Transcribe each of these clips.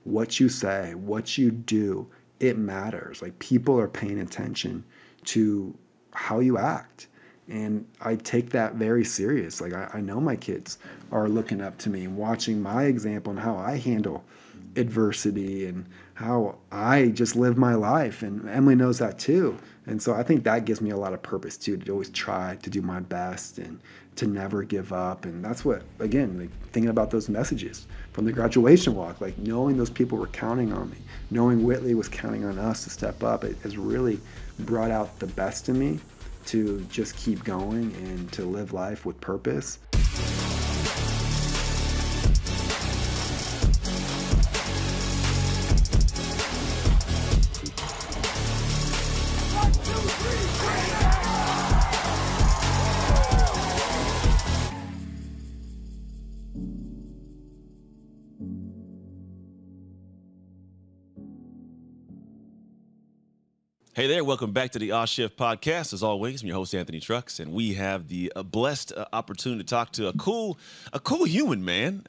what you say, what you do, it matters. Like people are paying attention to how you act. And I take that very serious. Like I know my kids are looking up to me and watching my example and how I handle adversity and how I just live my life. And Emily knows that too. And so I think that gives me a lot of purpose too, to always try to do my best and to never give up. And that's what, again, like thinking about those messages from the graduation walk, like knowing those people were counting on me, knowing Whitley was counting on us to step up, it has really brought out the best in me to just keep going and to live life with purpose. Hey there, welcome back to the Oz Shift podcast. As always, I'm your host, Anthony Trucks, and we have the blessed opportunity to talk to a cool human, man.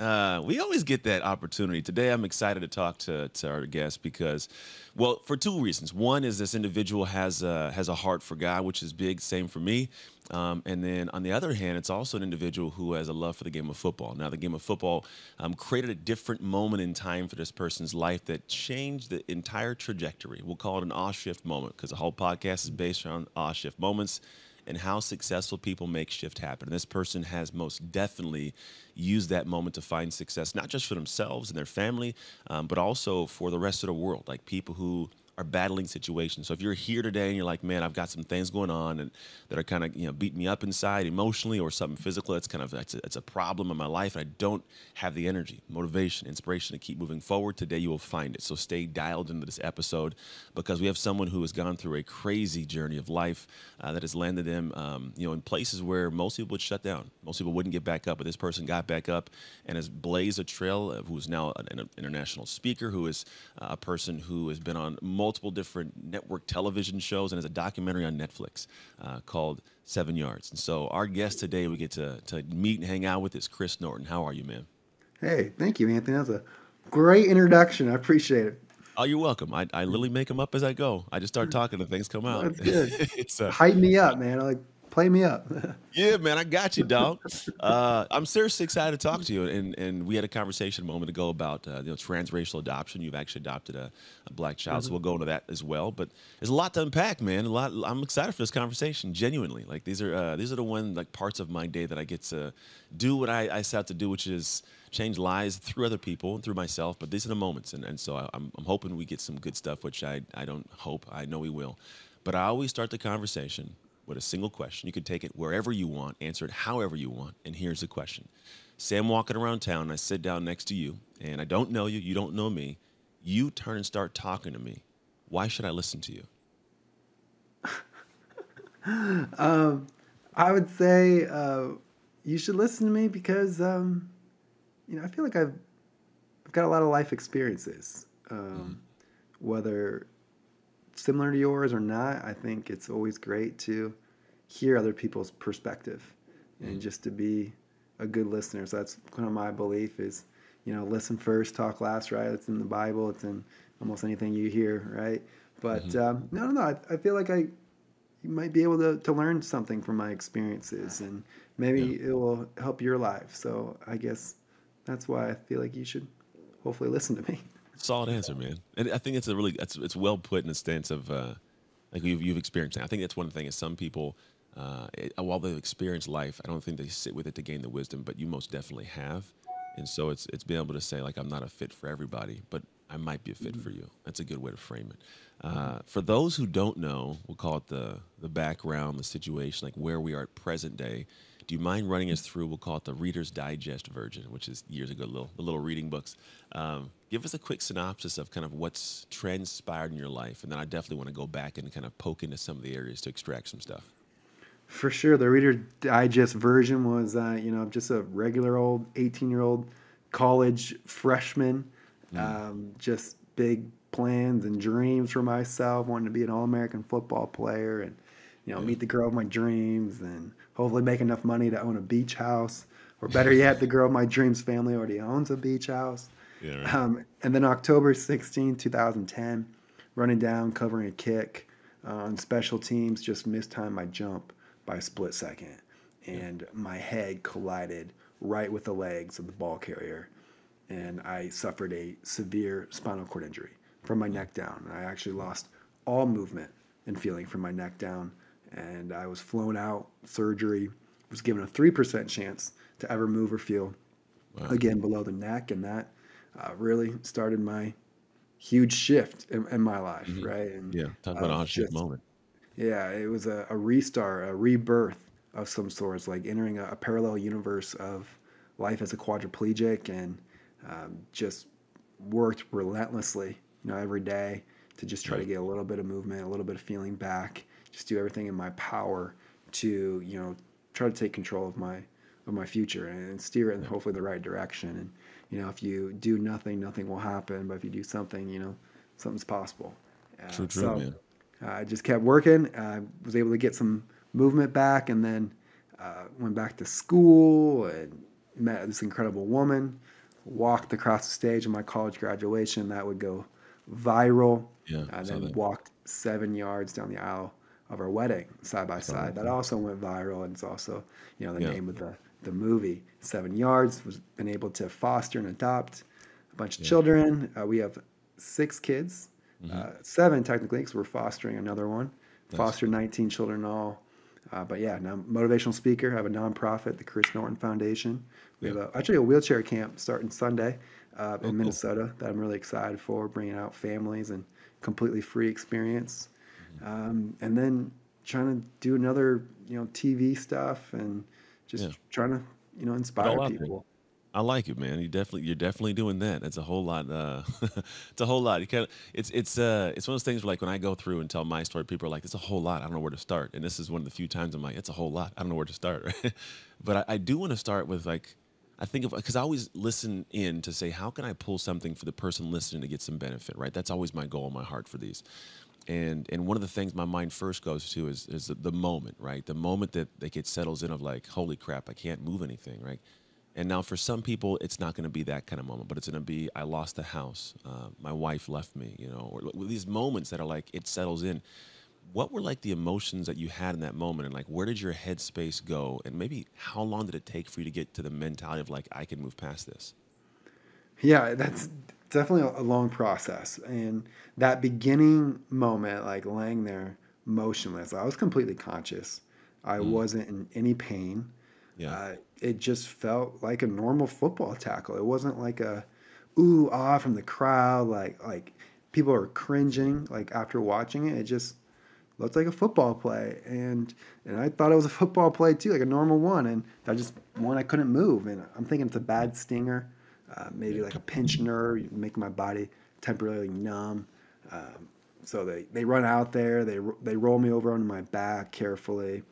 We always get that opportunity. Today, I'm excited to talk to our guest because, well, for two reasons. One is this individual has a heart for God, which is big, same for me. And then on the other hand, it's also an individual who has a love for the game of football. Now, the game of football created a different moment in time for this person's life that changed the entire trajectory. We'll call it an Oz Shift moment because the whole podcast is based around Oz Shift moments and how successful people make shift happen. And this person has most definitely used that moment to find success, not just for themselves and their family, but also for the rest of the world, like people who are battling situations. So if you're here today and you're like, man, I've got some things going on and that are kind of, beating me up inside emotionally or something physical, it's a problem in my life. And I don't have the energy, motivation, inspiration to keep moving forward. Today you will find it. So stay dialed into this episode because we have someone who has gone through a crazy journey of life that has landed them, in places where most people would shut down. Most people wouldn't get back up, but this person got back up and has blazed a trail, who is now an international speaker, who is a person who has been on multiple different network television shows and has a documentary on Netflix called 7 Yards. And so our guest today we get to meet and hang out with is Chris Norton. How are you, man? Hey, thank you, Anthony. That was a great introduction. I appreciate it. Oh, you're welcome. I literally make them up as I go. I just start talking and things come Well, out. that's good. It's Hype me up, man. Like, play me up. Yeah, man, I got you, dog. I'm seriously excited to talk to you. And we had a conversation a moment ago about transracial adoption. You've actually adopted a black child, so we'll go into that as well. But there's a lot to unpack, man. I'm excited for this conversation, genuinely. Like these are the parts of my day that I get to do what I set out to do, which is change lives through other people and through myself. But these are the moments, and so I'm hoping we get some good stuff, which I don't hope, I know we will. But I always start the conversation with a single question. You can take it wherever you want, answer it however you want. And here's the question. Say I'm walking around town and I sit down next to you and I don't know you, you don't know me. You turn and start talking to me. Why should I listen to you? I would say you should listen to me because, I feel like I've got a lot of life experiences, whether similar to yours or not. I think it's always great to hear other people's perspective and just to be a good listener. So that's kind of my belief is, listen first, talk last, right? It's in the Bible. It's in almost anything you hear, right? But no. I feel like you might be able to learn something from my experiences and maybe it will help your life. So I guess that's why I feel like you should hopefully listen to me. Solid answer, man. And I think it's well put in the stance of like you've experienced it. I think that's one thing is some people, while they've experienced life, I don't think they sit with it to gain the wisdom, but you most definitely have. And so it's being able to say, like, I'm not a fit for everybody, but I might be a fit for you. That's a good way to frame it. For those who don't know, we'll call it the background, the situation, like where we are at present day. Do you mind running us through, we'll call it the Reader's Digest version, which is years ago, the little reading books. Give us a quick synopsis of kind of what's transpired in your life. And then I definitely want to go back and kind of poke into some of the areas to extract some stuff. For sure. The Reader Digest version was, just a regular old 18-year-old college freshman, just big plans and dreams for myself, wanting to be an All-American football player and, meet the girl of my dreams and hopefully make enough money to own a beach house. Or better yet, the girl of my dreams family already owns a beach house. Yeah, right. And then October 16, 2010, running down, covering a kick on special teams, just mistimed my jump by a split second. Yeah. And my head collided right with the legs of the ball carrier. And I suffered a severe spinal cord injury from my Yeah. neck down. I actually lost all movement and feeling from my neck down. And I was flown out, surgery, was given a 3% chance to ever move or feel Wow. again below the neck. And that really started my huge shift in my life, Hmm. right? And Yeah. Talk about an of odd shift just, moment. yeah, it was a restart, a rebirth of some sorts, like entering a parallel universe of life as a quadriplegic, and just worked relentlessly, every day to just try Yeah. to get a little bit of movement, a little bit of feeling back, just do everything in my power to, try to take control of my future and steer it in Yeah. hopefully the right direction. And, if you do nothing, nothing will happen. But if you do something, something's possible. True, true, So man. I just kept working. I was able to get some movement back, and then went back to school and met this incredible woman. Walked across the stage of my college graduation. That would go viral. Yeah. And Saw then that. walked 7 yards down the aisle of our wedding side by Saw that side. That too. also went viral, and it's also, the Yeah. name of the movie. 7 Yards was been able to foster and adopt a bunch of Yeah. children. We have 6 kids, Hmm. seven technically, because we're fostering another one. Nice. Fostered 19 children in all. But yeah, now motivational speaker. I have a nonprofit, the Chris Norton Foundation. We Yeah. have actually a wheelchair camp starting Sunday Oh, in cool. Minnesota that I'm really excited for, bringing out families and completely free experience. Hmm. And then trying to do another, TV stuff, and Yeah. just trying to, Get inspire all out there. people. I like it, man. You're definitely doing that. That's a whole lot. It's a whole lot. You kind of, it's one of those things where, like, when I go through and tell my story, people are like, "It's a whole lot. I don't know where to start." And this is one of the few times I'm like, "It's a whole lot. I don't know where to start." Right? But I do want to start with, like, I think of, because I always listen in to say, how can I pull something for the person listening to get some benefit, right? That's always my goal in my heart for these. And one of the things my mind first goes to is the moment, right? The moment that they get settles in of, like, holy crap, I can't move anything, right? And now for some people, it's not going to be that kind of moment, but it's going to be, I lost the house, my wife left me, or these moments that are like, it settles in. What were, like, the emotions that you had in that moment, and, like, where did your headspace go, and maybe how long did it take for you to get to the mentality of, like, I can move past this? Yeah, that's definitely a long process. And that beginning moment, like laying there motionless, I was completely conscious. I Mm, wasn't in any pain. yeah, It just felt like a normal football tackle. It wasn't like a ooh ah from the crowd, like people are cringing like after watching it. It just looked like a football play, and I thought it was a football play too, like a normal one. And I just one I couldn't move, and I'm thinking it's a yeah, bad stinger, maybe yeah, like a pinched nerve, making my body temporarily numb. So they run out there, they roll me over onto my back carefully.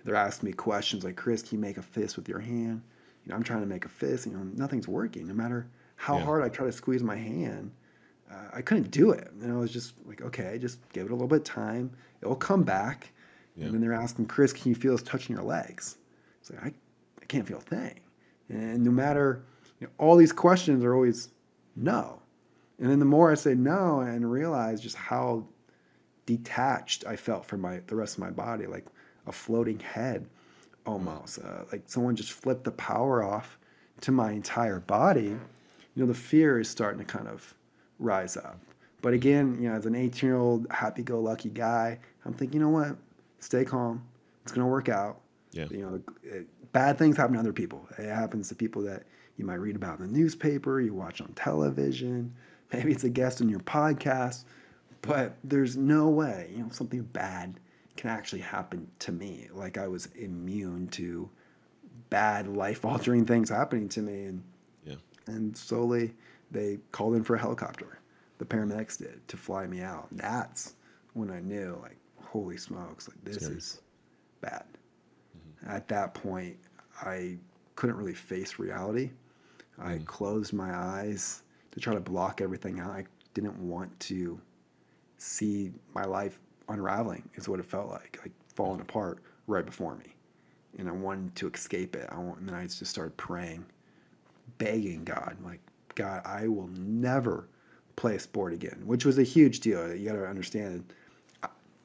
They're asking me questions like, Chris, can you make a fist with your hand? I'm trying to make a fist, nothing's working. No matter how yeah, hard I try to squeeze my hand, I couldn't do it. And I was just like, okay, just give it a little bit of time. It'll come back. yeah, And then they're asking, Chris, can you feel us touching your legs? It's like, I can't feel a thing. And no matter, all these questions are always no. And then the more I say no and realize just how detached I felt from the rest of my body, like a floating head right, almost, like someone just flipped the power off to my entire body. The fear is starting to kind of rise up. But mm, again, as an 18-year-old happy-go-lucky guy, I'm thinking, you know what? Stay calm. It's going to work out. yeah, Bad things happen to other people. It happens to people that you might read about in the newspaper, you watch on television. Maybe it's a guest on your podcast. But there's no way, something bad can actually happen to me. Like I was immune to bad life-altering things happening to me. yeah, And slowly they called in for a helicopter. The paramedics did to fly me out. That's when I knew, like, holy smokes, like this scary. is bad. Hmm. At that point, I couldn't really face reality. I Mm, closed my eyes to try to block everything out. I didn't want to see my life unraveling, is what it felt like yeah, falling apart right before me. And I wanted to escape it. And then I just started praying, begging God, like, God, I will never play a sport again, which was a huge deal. You got to understand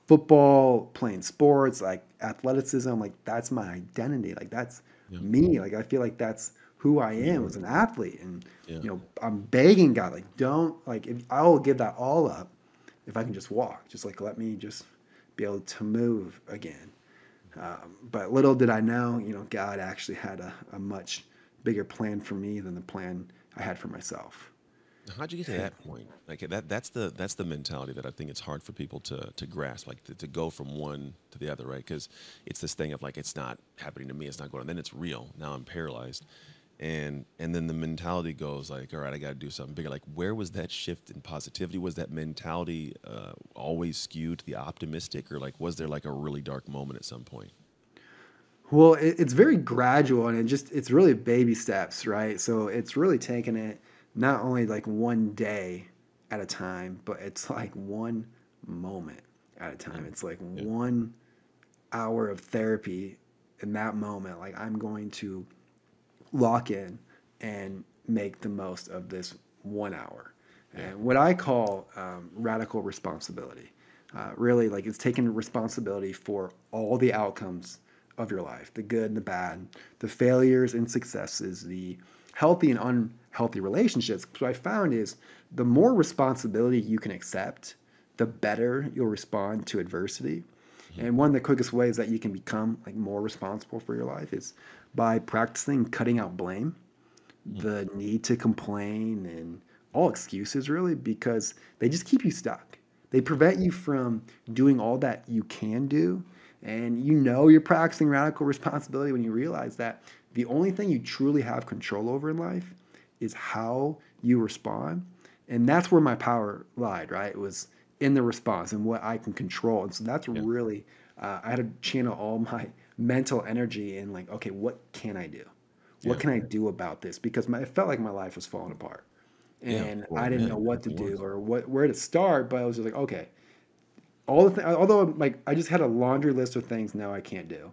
football, playing sports, like athleticism, like that's my identity. Like that's Yeah. me. Like I feel like that's who I You am are. as an athlete. And Yeah. I'm begging God, like don't like if I will give that all up if I can just walk. Just like let me just be able to move again. But little did I know, God actually had a much bigger plan for me than the plan I had for myself. How'd you get to that point? Like that's the mentality that I think it's hard for people to grasp, like to go from one to the other, right? Because it's this thing of like it's not happening to me, it's not going on. Then it's real. Now I'm paralyzed, and then the mentality goes like, all right, I got to do something bigger. Like where was that shift in positivity? Was that mentality always skewed to the optimistic, or like was there like a really dark moment at some point? Well, it's very gradual and it's really baby steps, right? So it's really taking it not only like one day at a time, but it's like one moment at a time. Mm. It's like Yeah. 1 hour of therapy in that moment. Like I'm going to lock in and make the most of this 1 hour. Yeah. And what I call radical responsibility, really like it's taking responsibility for all the outcomes of your life, the good and the bad, the failures and successes, the healthy and unhealthy relationships. What I found is the more responsibility you can accept, the better you'll respond to adversity. Mhm. And one of the quickest ways that you can become like more responsible for your life is by practicing cutting out blame, Mm. the need to complain and all excuses really because they just keep you stuck. They prevent you from doing all that you can do. And you're practicing radical responsibility when you realize that the only thing you truly have control over in life is how you respond. And that's where my power lied, right? It was in the response and what I can control. And so that's Yeah. really, I had to channel all my mental energy in like, okay, what can I do? What Yeah. can I do about this? Because it felt like my life was falling apart Yeah. and Well, I didn't yeah, know it what to definitely do was. or where to start. But I was just like, okay, although like I just had a laundry list of things now I can't do.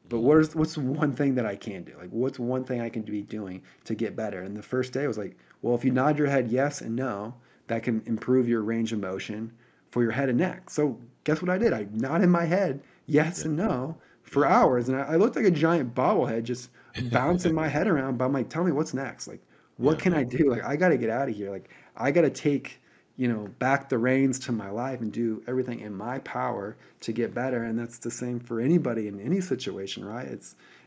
But Mhm. what's one thing that I can do? Like what's one thing I can be doing to get better? And the first day was like, well, if you nod your head yes and no, that can improve your range of motion for your head and neck. So guess what I did? I nodded my head yes Yeah. and no for Yeah. hours, and I looked like a giant bobblehead just bouncing my head around. But I'm like, tell me what's next? Like, what Yeah. can I do? Like, I got to get out of here. Like, I got to take back the reins to my life and do everything in my power to get better. And that's the same for anybody in any situation, right?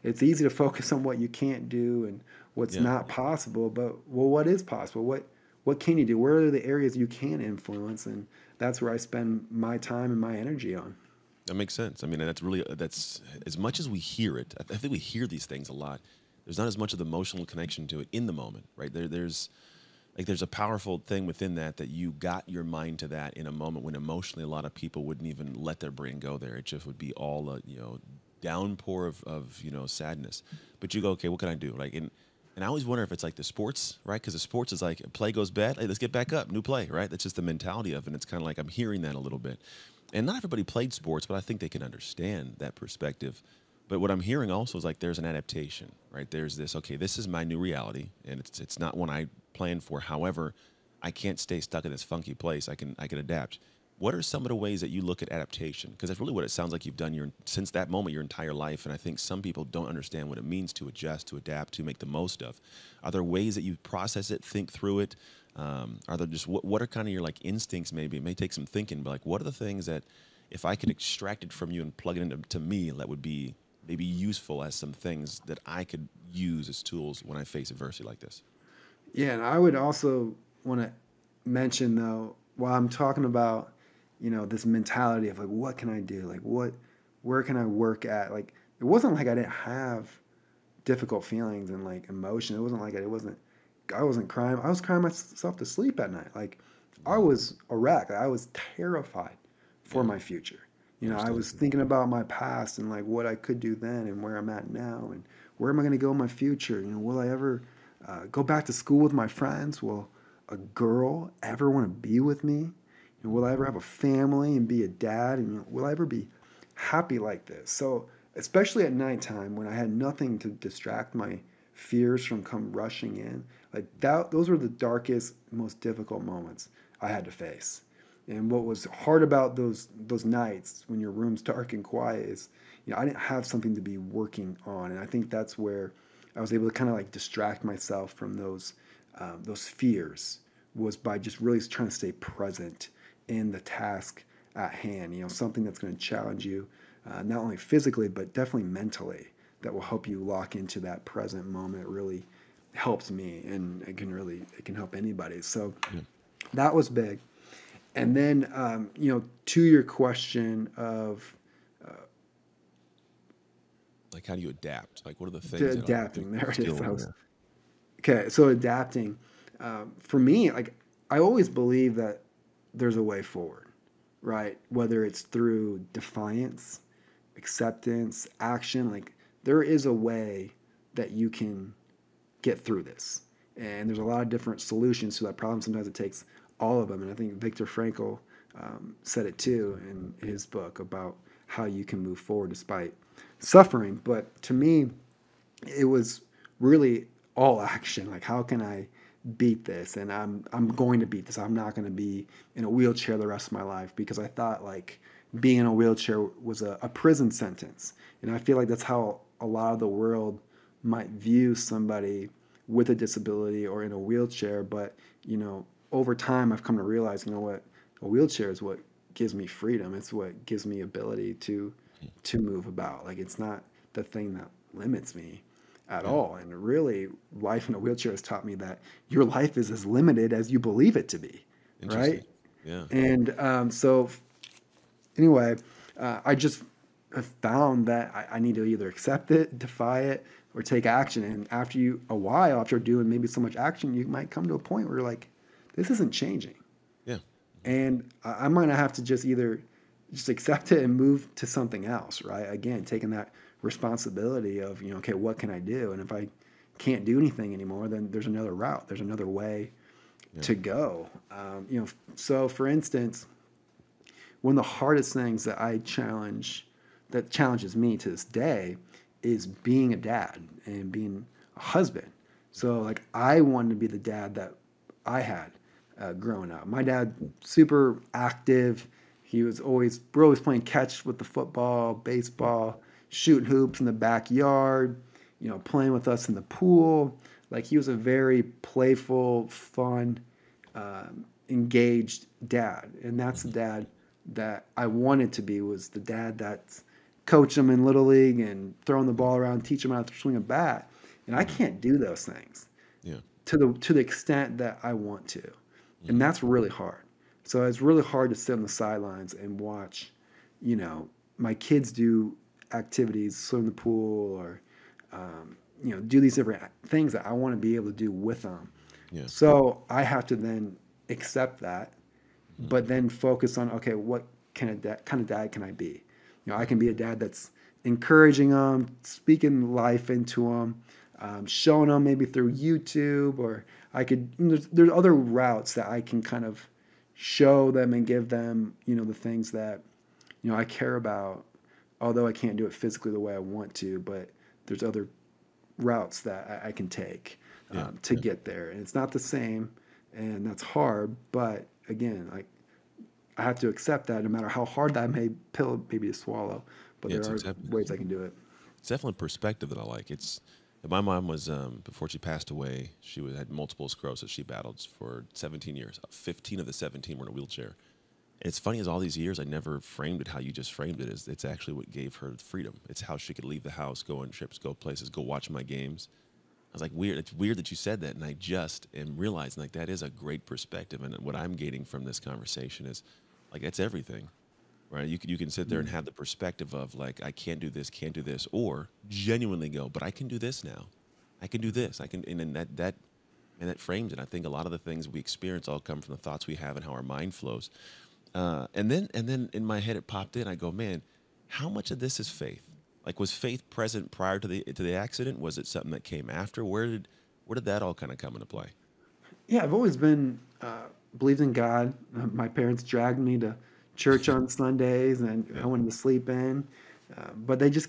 It's easy to focus on what you can't do and what's Yeah. not possible, but well, what is possible? What can you do? Where are the areas you can influence? And that's where I spend my time and my energy on. That makes sense. I mean, and that's as much as we hear it. I think we hear these things a lot. There's not as much of the emotional connection to it in the moment, right? There's a powerful thing within that you got your mind to that in a moment when emotionally a lot of people wouldn't even let their brain go there. It just would be all a downpour of sadness. But you go, okay, what can I do? Like and I always wonder if it's like the sports, right? Because the sports is like play goes bad, hey, let's get back up, new play, right? That's just the mentality of it. And it's kind of like I'm hearing that a little bit. And not everybody played sports, but I think they can understand that perspective. But what I'm hearing also is like there's an adaptation, right? There's this, okay, this is my new reality, and it's not one I planned for. However, I can't stay stuck in this funky place. I can adapt. What are some of the ways that you look at adaptation? Because that's really what it sounds like you've done since that moment your entire life. And I think some people don't understand what it means to adjust, to adapt, to make the most of. Are there ways that you process it, think through it? Are there just what are kind of your like instincts? Maybe it may take some thinking, but like what are the things that if I could extract it from you and plug it into to me, that would be maybe useful as some things that I could use as tools when I face adversity like this? Yeah, and I would also want to mention though, while I'm talking about, this mentality of like, what can I do? Like, where can I work at? Like, it wasn't like I didn't have difficult feelings and like emotion. It wasn't like I wasn't crying. I was crying myself to sleep at night. Like, I Mhm. was a wreck. I was terrified for Yeah, my future. I understood. was thinking about my past and like what I could do then and where I'm at now and where am I going to go in my future? Will I ever go back to school with my friends? Will a girl ever want to be with me? Will I ever have a family and be a dad? And will I ever be happy like this? So, especially at nighttime when I had nothing to distract my fears from come rushing in, like that, those were the darkest, most difficult moments I had to face. And what was hard about those nights when your room's dark and quiet is, I didn't have something to be working on, and I think that's where I was able to kind of like distract myself from those fears, was by just really trying to stay present in the task at hand. Something that's going to challenge you, not only physically but definitely mentally, that will help you lock into that present moment. It really helps me, and it can help anybody. So Yeah. that was big. And then, to your question of Like, how do you adapt? Like, what are the the things that adapting, there it is. still, yeah. Okay, so adapting, for me, like I always believe that there's a way forward, right? Whether it's through defiance, acceptance, action, like there is a way that you can get through this. And there's a lot of different solutions to that problem. Sometimes it takes all of them. And I think Viktor Frankl said it too in his book about how you can move forward despite suffering. But to me, it was really all action. Like, how can I beat this? And I'm going to beat this. I'm not going to be in a wheelchair the rest of my life, because I thought like being in a wheelchair was a prison sentence. And I feel like that's how a lot of the world might view somebody with a disability or in a wheelchair. But, over time I've come to realize, what, a wheelchair is what gives me freedom. It's what gives me ability to move about. Like, it's not the thing that limits me at Yeah. all. And really, life in a wheelchair has taught me that your life is as limited as you believe it to be, Interesting. right? Yeah. And so, anyway, I just have found that I need to either accept it, defy it, or take action. And after doing maybe so much action, you might come to a point where you're like, this isn't changing. Yeah. And I'm going to have to just either just accept it and move to something else, right? Again, taking that responsibility of, okay, what can I do? And if I can't do anything anymore, then there's another route. There's another way Yeah. to go. So for instance, one of the hardest things that challenges me to this day is being a dad and being a husband. So like, I wanted to be the dad that I had growing up. My dad, super active. We're always playing catch with the football, baseball, shooting hoops in the backyard, playing with us in the pool. Like, he was a very playful, fun, engaged dad. And that's the dad that I wanted to be, was the dad that's coaching them in Little League and throwing the ball around, teach them how to swing a bat. And I can't do those things Yeah. to the extent that I want to. And that's really hard. So it's really hard to sit on the sidelines and watch, my kids do activities, swim in the pool, or, do these different things that I want to be able to do with them. Yeah. So I have to then accept that, but then focus on, okay, what kind of dad can I be? I can be a dad that's encouraging them, speaking life into them, showing them maybe through YouTube, or there's other routes that I can kind of show them and give them, the things that, I care about, although I can't do it physically the way I want to, but there's other routes that I can take to get there. And it's not the same, and that's hard, but again, like, I have to accept that no matter how hard that pill may be to swallow, but Yeah, there are ways I can do it. It's definitely perspective that I like. My mom was before she passed away, had multiple sclerosis. She battled for 17 years. 15 of the 17 were in a wheelchair. And it's funny, as all these years, I never framed it how you just framed it. It's actually what gave her freedom. It's how she could leave the house, go on trips, go places, go watch my games. I was like, weird. It's weird that you said that, and I just am realizing like that is a great perspective. And what I'm gaining from this conversation is like, that's everything. Right, you can sit there and have the perspective of like, I can't do this, or genuinely go, but I can do this now. I can do this. I can, and then that frames it. I think a lot of the things we experience all come from the thoughts we have and how our mind flows. And then in my head it popped in. I go, man, how much of this is faith? Like, was faith present prior to the accident? Was it something that came after? Where did that all kind of come into play? Yeah, I've always been believed in God. My parents dragged me to church on Sundays, and Yeah. I wanted to sleep in, but they just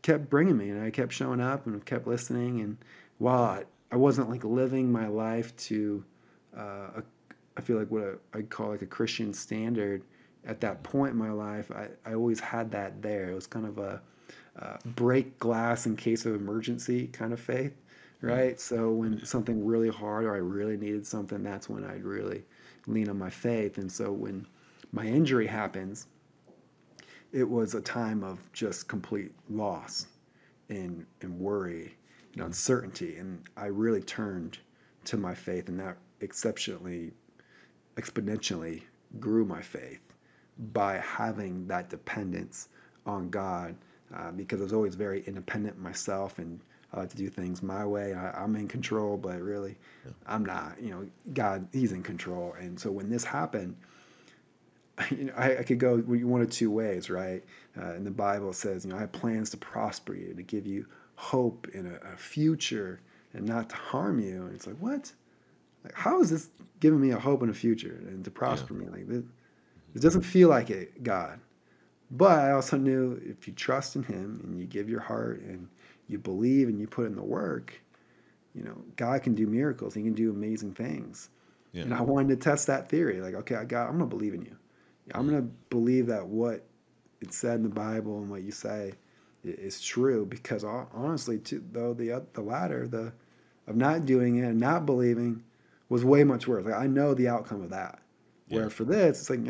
kept bringing me, and I kept showing up and kept listening. And while I wasn't like living my life to, I feel like what I call like a Christian standard at that point in my life, I always had that there. It was kind of a break glass in case of emergency kind of faith, Mm. right? So when something really hard or I really needed something, that's when I'd really lean on my faith. And so when my injury happens, it was a time of just complete loss and worry and uncertainty. And I really turned to my faith, and that exponentially grew my faith by having that dependence on God, because I was always very independent myself and I like to do things my way. I'm in control, but really Yeah. I'm not. God, He's in control. And so when this happened, I could go one of two ways, right? In the Bible, it says, I have plans to prosper you, to give you hope in a future and not to harm you. And it's like, what? Like, how is this giving me a hope in a future and to Yeah. prosper me? Like, this doesn't feel like it, God. But I also knew if you trust in Him and you give your heart and you believe and you put in the work, God can do miracles. He can do amazing things. Yeah. And I wanted to test that theory. Like, okay, God, I'm going to believe in you. I'm Mm. going to believe that what it said in the Bible and what you say is true, because honestly, though the latter, the of not doing it and not believing, was way much worse. Like, I know the outcome of that. Yeah. Where for this, it's like,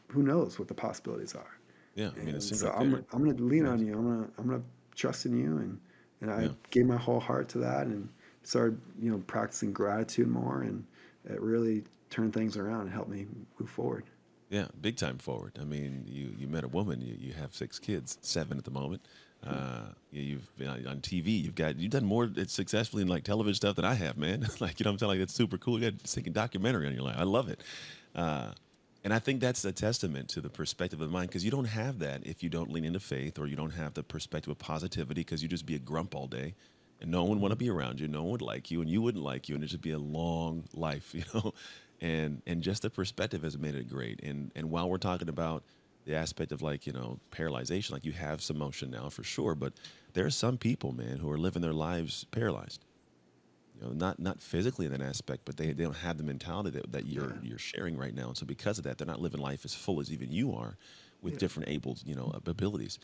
who knows what the possibilities are. Yeah. I mean, it And seems so like I'm going to lean yeah. on you. I'm going to trust in you, and I Yeah. gave my whole heart to that and started practicing gratitude more, and it really turned things around and helped me move forward. Yeah, big time forward. I mean, you met a woman. You have 6 kids, 7 at the moment. You've been on TV. You've done more successfully in like television stuff than I have, man. Like I'm telling you, that's super cool. You got a second documentary on your life. I love it. Uh, and I think that's a testament to the perspective of the mind, because you don't have that if you don't lean into faith, or you don't have the perspective of positivity, because you just be a grump all day and no one would want to be around you. No one would like you and you wouldn't like you. And it'd just be a long life, and just the perspective has made it great. And while we're talking about the aspect of like, paralyzation, like you have some motion now for sure, but there are some people, man, who are living their lives paralyzed. Not physically in that aspect, but they don't have the mentality that Yeah, you're sharing right now. And so because of that, they're not living life as full as even you are, with yeah, different able, abilities.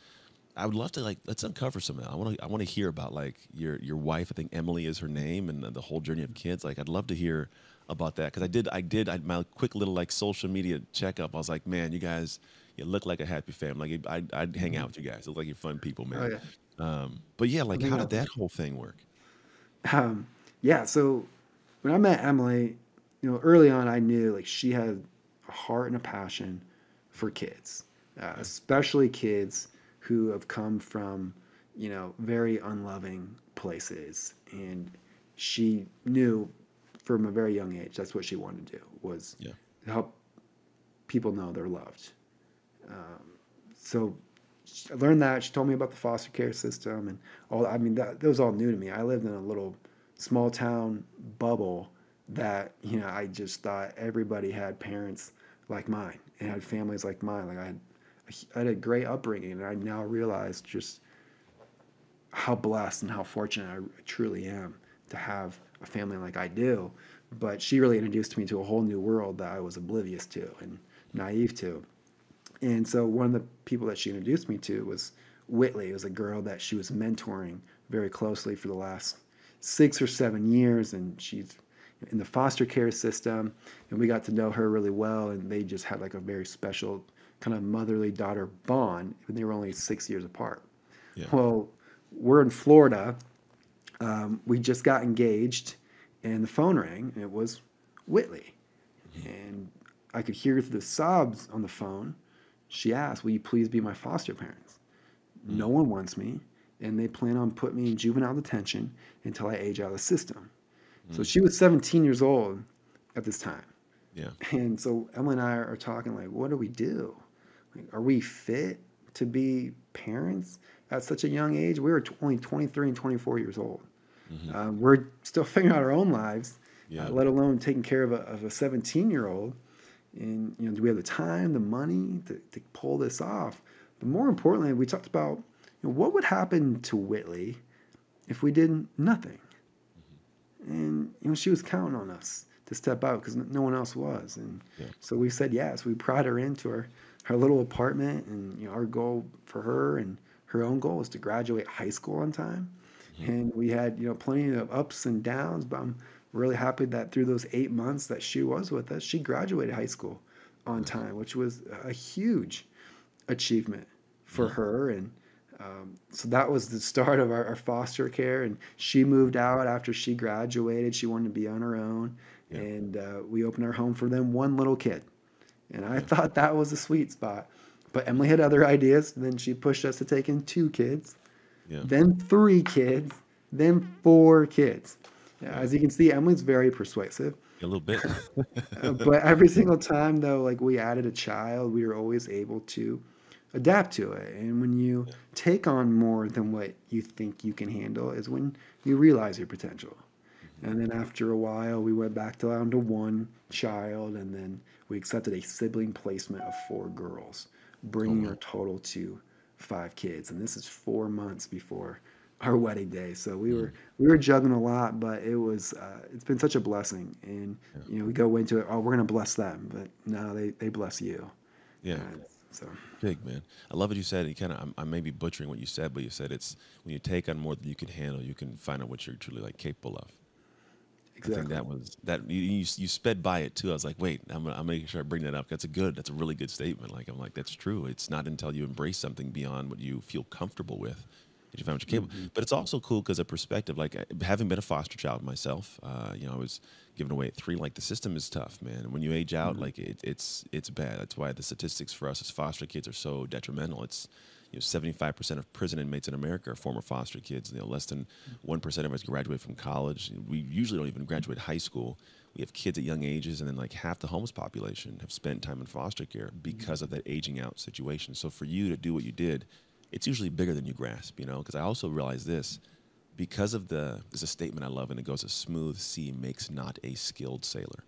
I would love to, like, let's uncover some of that. I want to hear about like your wife. I think Emily is her name, and the whole journey of kids. Like I'd love to hear about that, because my quick little like social media checkup. I was like, man, you guys, you look like a happy family. Like I'd hang hmm out with you guys. Look like you're fun people, oh man. yeah. But yeah, I like think how did that whole thing work? um, yeah. So when I met Emily, early on, I knew like she had a heart and a passion for kids, Yeah, especially kids who have come from, very unloving places. And she knew from a very young age that's what she wanted to do, was yeah, to help people know they're loved. So I learned that. She told me about the foster care system and all. I mean, that was all new to me. I lived in a little small town bubble that, I just thought everybody had parents like mine and had families like mine. Like I had a great upbringing, and I now realize just how blessed and how fortunate I truly am to have a family like I do. But she really introduced me to a whole new world that I was oblivious to and naive to. And so one of the people that she introduced me to was Whitley. It was a girl that she was mentoring very closely for the last 6 or 7 years, and she's in the foster care system. And we got to know her really well, and they just had like a very special kind of motherly daughter bond, when they were only 6 years apart. yeah. Well, we're in Florida. We just got engaged, and the phone rang, and it was Whitley. Mhm. And I could hear through the sobs on the phone. She asked, "Will you please be my foster parents? Mm. No one wants me, and they plan on putting me in juvenile detention until I age out of the system." So Mm. she was 17 years old at this time. Yeah, And so Emma and I are talking like, what do we do? Like, are we fit to be parents at such a young age? We were only 23 and 24 years old. hmm, We're still figuring out our own lives, yeah, let alone taking care of a 17-year-old. And do we have the time, the money to pull this off? But more importantly, we talked about what would happen to Whitley if we did nothing. And, she was counting on us to step out because no one else was. And Yeah. so we said yes. We brought her into her little apartment, and, our goal for her and her own goal was to graduate high school on time. Mhm. And we had, plenty of ups and downs, but I'm really happy that through those 8 months that she was with us, she graduated high school on Nice. time, which was a huge achievement for Mhm. her. And so that was the start of our foster care. And she moved out after she graduated. She wanted to be on her own. Yeah. And we opened our home for them, one little kid. And I Yeah. thought that was a sweet spot. But Emily had other ideas. And then she pushed us to take in 2 kids, Yeah. then 3 kids, then 4 kids. Yeah. As you can see, Emily's very persuasive. A little bit. But every single time, though, like we added a child, we were always able to adapt to it. And when you Yeah. take on more than what you think you can handle, is when you realize your potential. Mhm. And then after a while, we went back down to one child, and then we accepted a sibling placement of 4 girls, Oh bringing wow. our total to 5 kids. And this is 4 months before our wedding day. So we Mhm. were we were juggling a lot, but it's been such a blessing. And Yeah. we go into it, oh, we're gonna bless them, but no, they bless you. Yeah. And so Big, man. I love what you said. You kind of, I may be butchering what you said, but you said it's when you take on more than you can handle, you can find out what you're truly like capable of. I think exactly. that was that you sped by it too. I was like, wait, I'm making sure I bring that up. That's a really good statement. Like I'm like, that's true. It's not until you embrace something beyond what you feel comfortable with that you find what you're capable. Hmm. But it's also cool because of perspective. Like having been a foster child myself, I was given away at 3. Like the system is tough, man. When you age out, Hmm. like it's bad. That's why the statistics for us as foster kids are so detrimental. It's 75% of prison inmates in America are former foster kids. Less than 1% of us graduate from college. We usually don't even graduate high school. We have kids at young ages, and then like half the homeless population have spent time in foster care because of that aging out situation. So for you to do what you did, it's usually bigger than you grasp, because I also realize this because of there's a statement I love, and it goes, a smooth sea makes not a skilled sailor.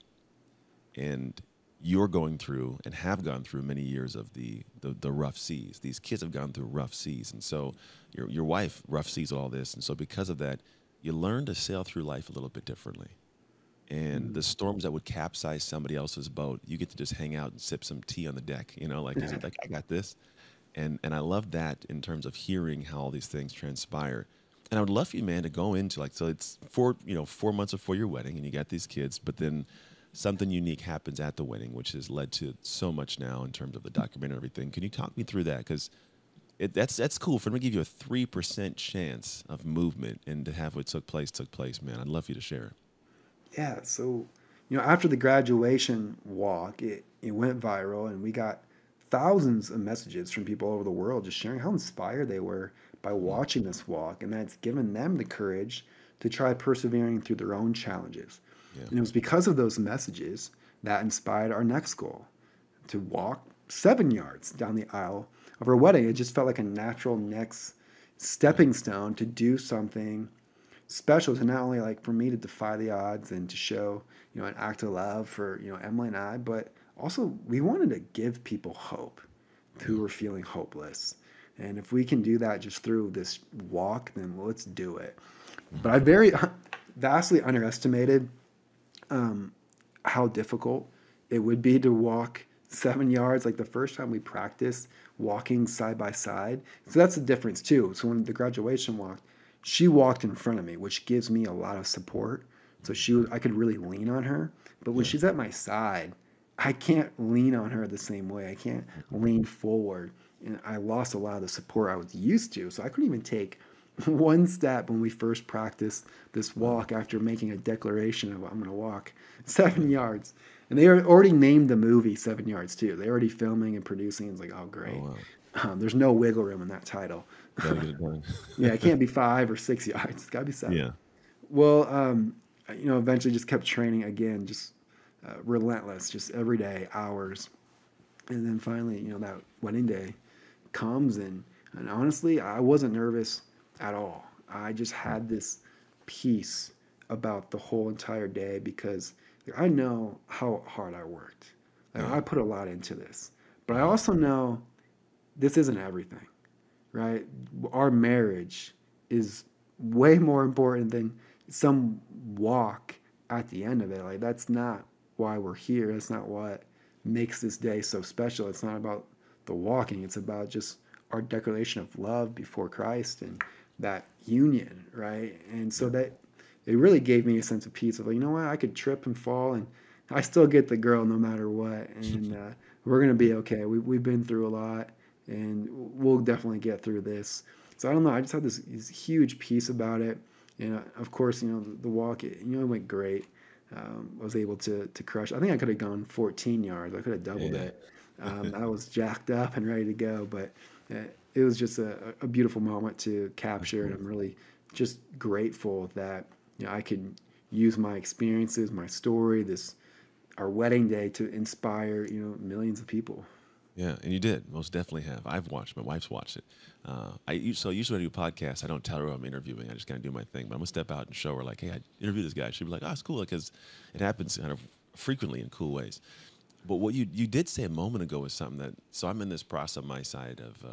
And you're going through and have gone through many years of the rough seas. These kids have gone through rough seas. And so your wife rough seas all this. And so because of that, you learn to sail through life a little bit differently. And the storms that would capsize somebody else's boat, you get to just hang out and sip some tea on the deck, like he's like, I got this. And I love that in terms of hearing how all these things transpire. And I would love for you, man, to go into so it's 4 months before your wedding and you got these kids, but then something unique happens at the wedding, which has led to so much now in terms of the documentary and everything. Can you talk me through that? Because that's cool. For them to give you a 3% chance of movement and to have what took place, man. I'd love for you to share it. Yeah, so after the graduation walk, it went viral, and we got thousands of messages from people all over the world just sharing how inspired they were by Mm. watching this walk, and that's given them the courage to try persevering through their own challenges. Yeah. And it was because of those messages that inspired our next goal, to walk 7 yards down the aisle of our wedding. It just felt like a natural next Yeah. stepping stone to do something special, to not only like for me to defy the odds and to show an act of love for Emily and I, but also we wanted to give people hope Yeah. who were feeling hopeless. And if we can do that just through this walk, then let's do it. But Mhm. I very vastly underestimated how difficult it would be to walk 7 yards. Like the first time we practiced walking side by side. So that's the difference too. So when the graduation walk, she walked in front of me, which gives me a lot of support. So I could really lean on her. But when Yeah. she's at my side, I can't lean on her the same way. I can't lean forward. And I lost a lot of the support I was used to. So I couldn't even take one step when we first practiced this Wow. walk after making a declaration of I'm going to walk seven Yeah. yards. And they already named the movie 7 Yards too. They're already filming and producing. It's like, oh, Oh great. wow. There's no wiggle room in that title. Got to get it done. Yeah, it can't be 5 or 6 yards. It's got to be seven. Yeah. Well, eventually just kept training again, just relentless, just every day, hours. And then finally, that wedding day comes, and honestly, I wasn't nervous at all. I just had this peace about the whole entire day because I know how hard I worked. Like, Yeah. I put a lot into this, but I Mhm. also know this isn't everything, right? Our marriage is way more important than some walk at the end of it. Like that's not why we're here. That's not what makes this day so special. It's not about the walking. It's about just our declaration of love before Christ and that union, right? And so Yeah. that it really gave me a sense of peace of like, you know what, I could trip and fall and I still get the girl no matter what. And we're gonna be okay. We've been through a lot and we'll definitely get through this. So I don't know. I just had this huge peace about it. And of course, the walk, it went great. I was able to crush. I think I could have gone 14 yards. I could have doubled Yeah. it. I was jacked up and ready to go, but it was just a beautiful moment to That's capture, and cool. I'm really just grateful that I could use my experiences, my story, this our wedding day to inspire millions of people. Yeah, and you did most definitely have. I've watched. My wife's watched it. So usually when I do podcasts, I don't tell her who I'm interviewing. I just kind of do my thing. But I'm gonna step out and show her like, hey, I interviewed this guy. She'd be like, oh, it's cool because it happens kind of frequently in cool ways. But what you did say a moment ago is something that. So I'm in this process on my side of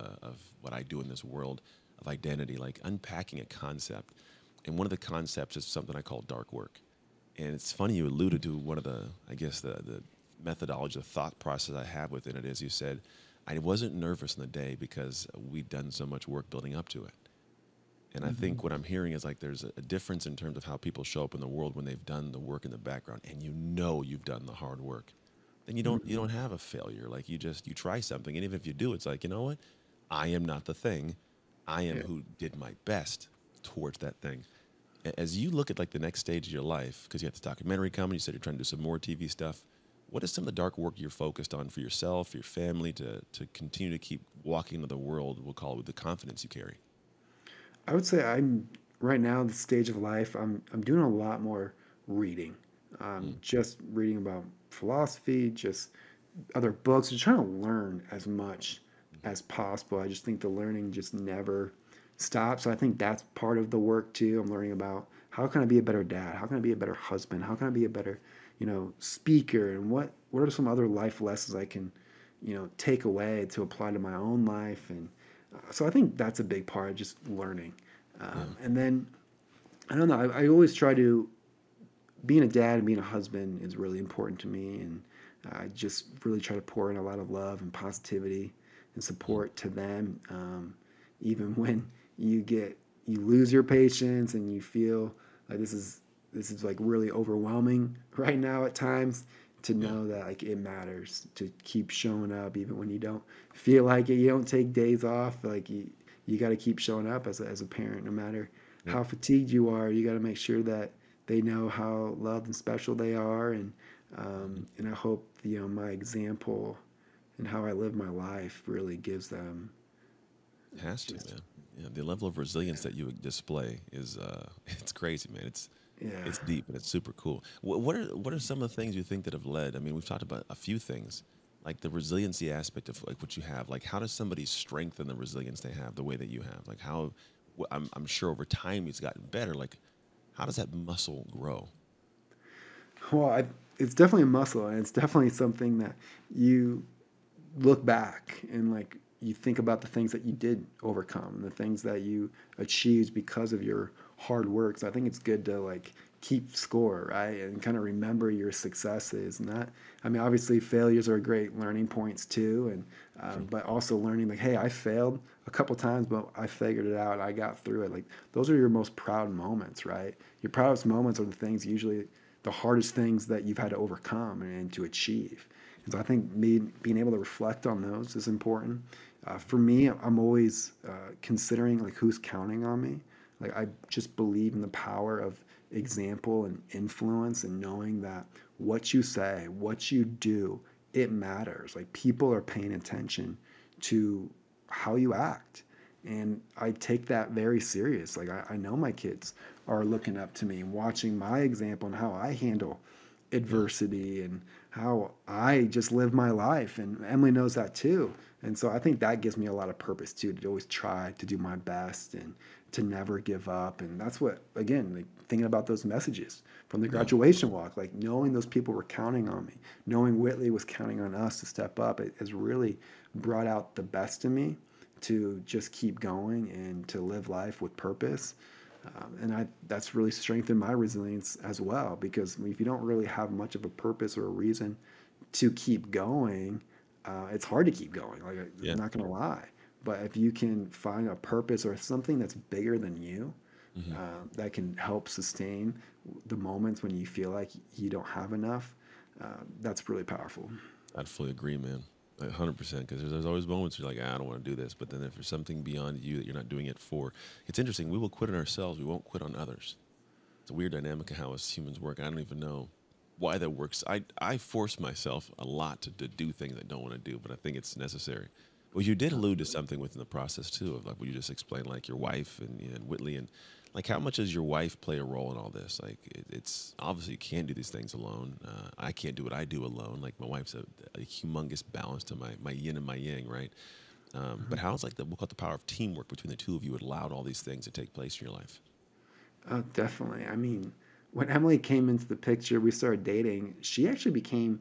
what I do in this world of identity, like unpacking a concept. And one of the concepts is something I call dark work. And it's funny you alluded to one of I guess the methodology, the thought process I have within it is you said, I wasn't nervous in the day because we'd done so much work building up to it. And I Hmm. think what I'm hearing is like there's a difference in terms of how people show up in the world when they've done the work in the background and you've done the hard work. Then you don't have a failure. Like you try something and even if you do, it's like, you know what? I am not the thing. I am Yeah. who did my best towards that thing. As you look at like the next stage of your life, because you have this documentary coming, you said you're trying to do some more TV stuff. What is some of the dark work you're focused on for yourself, for your family, to continue to keep walking into the world? We'll call it with the confidence you carry. I would say I'm right now the stage of life. I'm doing a lot more reading, Mm, just reading about philosophy, just other books, just trying to learn as much mhm. as possible. I just think the learning just never stops. So I think that's part of the work too. I'm learning about how can I be a better dad? How can I be a better husband? How can I be a better, speaker? And what are some other life lessons I can, take away to apply to my own life? And so I think that's a big part, just learning. Yeah, And then I don't know. I always try to being a dad and being a husband is really important to me, and I just really try to pour in a lot of love and positivity and mm, support to them, even when you lose your patience and you feel like this is like really overwhelming right now at times. To yeah, know that like it matters to keep showing up even when you don't feel like it. You don't take days off. Like you got to keep showing up as a parent, no matter yep, how fatigued you are. You got to make sure that they know how loved and special they are, mhm. and I hope my example and how I live my life really gives them It has to, just man. Yeah, the level of resilience that you display is it's crazy, man. yeah. It's deep and it's super cool. What are some of the things you think that have led? I mean, we've talked about a few things, like the resiliency aspect of like what you have. Like, how does somebody strengthen the resilience they have the way that you have? Like, how I'm sure over time it's gotten better. Like, how does that muscle grow? Well, it's definitely a muscle, and it's definitely something that you look back and like you think about the things that you did overcome and the things that you achieved because of your hard work. So I think it's good to like keep score, right? And kind of remember your successes. And that, I mean, obviously failures are great learning points too. And, True. but also learning like, hey, I failed a couple times, but I figured it out. I got through it. Like those are your most proud moments, right? Your proudest moments are the things usually the hardest things that you've had to overcome and to achieve. And so I think me being able to reflect on those is important. For me, I'm always considering like who's counting on me. Like I just believe in the power of example and influence, and knowing that what you say, what you do, it matters. Like people are paying attention to how you act. And I take that very serious. Like I know my kids are looking up to me and watching my example and how I handle Yeah. adversity and how I just live my life. And Emily knows that too. And so I think that gives me a lot of purpose too, to always try to do my best and to never give up. And that's what, again, like thinking about those messages from the Yeah. graduation walk, like knowing those people were counting on me, knowing Whitley was counting on us to step up, it has really brought out the best in me to just keep going and to live life with purpose. And that's really strengthened my resilience as well, because if you don't really have much of a purpose or a reason to keep going, it's hard to keep going. Like, Yeah. I'm not going to lie. But if you can find a purpose or something that's bigger than you, Hmm. that can help sustain the moments when you feel like you don't have enough, that's really powerful. I'd fully agree, man. 100%. Because there's always moments where you're like, "Ah, I don't want to do this," but then if there's something beyond you that you're not doing it for, it's interesting. We will quit on ourselves. We won't quit on others. It's a weird dynamic of how us humans work. I don't even know why that works. I force myself a lot to do things I don't want to do, but I think it's necessary. Well, you did allude to something within the process too, of like what you just explained, like your wife and Whitley, and like how much does your wife play a role in all this? Like it's obviously you can't do these things alone. I can't do what I do alone. Like my wife's a humongous balance to my yin and my yang, right? But how's like we'll call it the power of teamwork between the two of you allowed all these things to take place in your life? Oh, definitely. I mean, when Emily came into the picture, we started dating. She actually became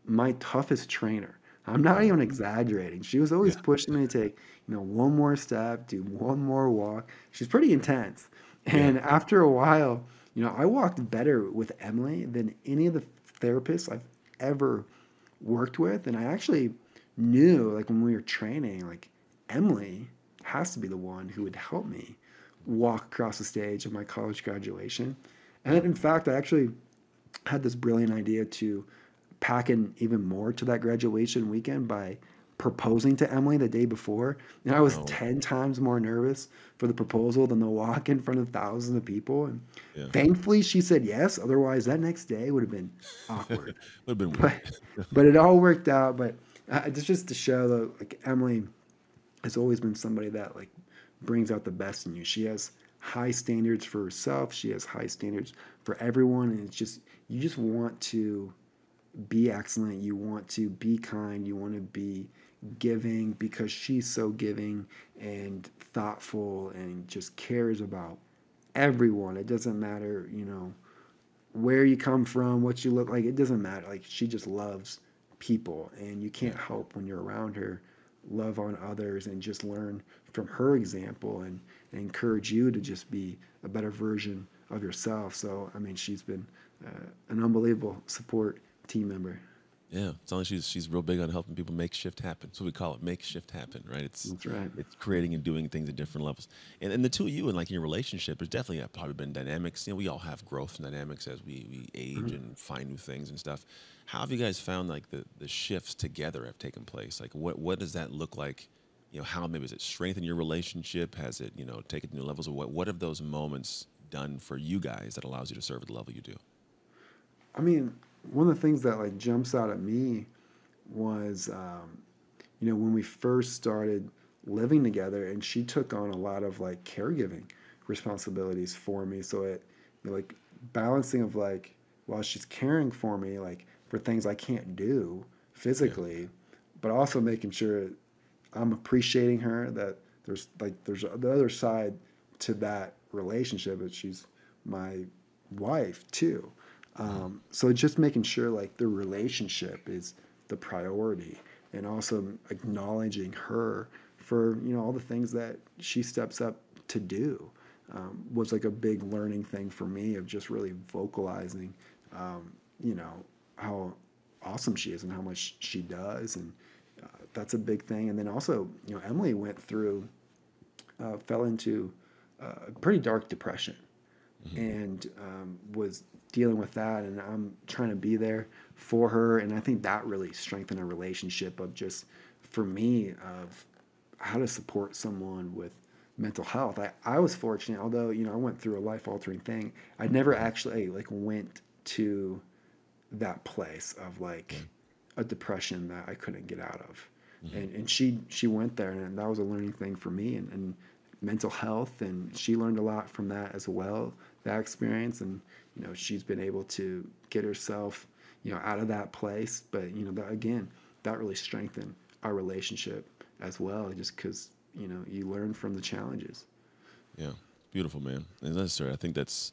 my toughest trainer. I'm not Wow. even exaggerating. She was always Yeah. pushing me to take, one more step, do one more walk. She's pretty intense. Yeah. And after a while, I walked better with Emily than any of the therapists I've ever worked with. And I actually knew, like, when we were training, like, Emily has to be the one who would help me walk across the stage of my college graduation. And Yeah. in fact, I actually had this brilliant idea to pack in even more to that graduation weekend by proposing to Emily the day before. And I was Oh, 10 times more nervous for the proposal than the walk in front of thousands of people. And yeah. thankfully, she said yes. Otherwise, that next day would have been Would awkward. have been weird. But but it all worked out. But it's just to show that, like, Emily has always been somebody that, like, brings out the best in you. She has high standards for herself. She has high standards for everyone, and it's just you just want to be excellent. You want to be kind. You want to be giving because she's so giving and thoughtful and just cares about everyone. It doesn't matter, where you come from, what you look like. It doesn't matter. Like, she just loves people, and you Yeah. can't help when you're around her love on others and just learn from her example and encourage you to just be a better version of yourself. So, I mean, she's been an unbelievable support team member. Yeah, it's only she's real big on helping people make shift happen. So we call it make shift happen, right? That's right. It's creating and doing things at different levels. And the two of you and like in your relationship, there's definitely probably been dynamics. We all have growth and dynamics as we age Mhm. and find new things and stuff. How have you guys found like the shifts together have taken place? Like what does that look like? How maybe has it strengthened your relationship? Has it, taken to new levels? Or what have those moments done for you guys that allows you to serve at the level you do? I mean, one of the things that, like, jumps out at me was, when we first started living together, and she took on a lot of, like, caregiving responsibilities for me. So like, balancing of, like, while she's caring for me, like, for things I can't do Yeah. physically, but also making sure I'm appreciating her, that there's the other side to that relationship, that she's my wife too. Mhm. So just making sure, like, the relationship is the priority, and also acknowledging her for, all the things that she steps up to do, was like a big learning thing for me, of just really vocalizing, um, you know, how awesome she is and how much she does. And that's a big thing. And then also, Emily went through, fell into a pretty dark depression, Mhm. and was dealing with that. And I'm trying to be there for her. And I think that really strengthened a relationship of just, for me, of how to support someone with mental health. I was fortunate, although, I went through a life altering thing. I never Mhm. actually, like, went to that place of, Yeah. like, a depression that I couldn't get out of. Mhm. And she went there, and that was a learning thing for me, and mental health, and she learned a lot from that as well, that experience. And she's been able to get herself, out of that place. But that, again, that really strengthened our relationship as well, just because you learn from the challenges. Yeah, beautiful, man. And that's sir. I think that's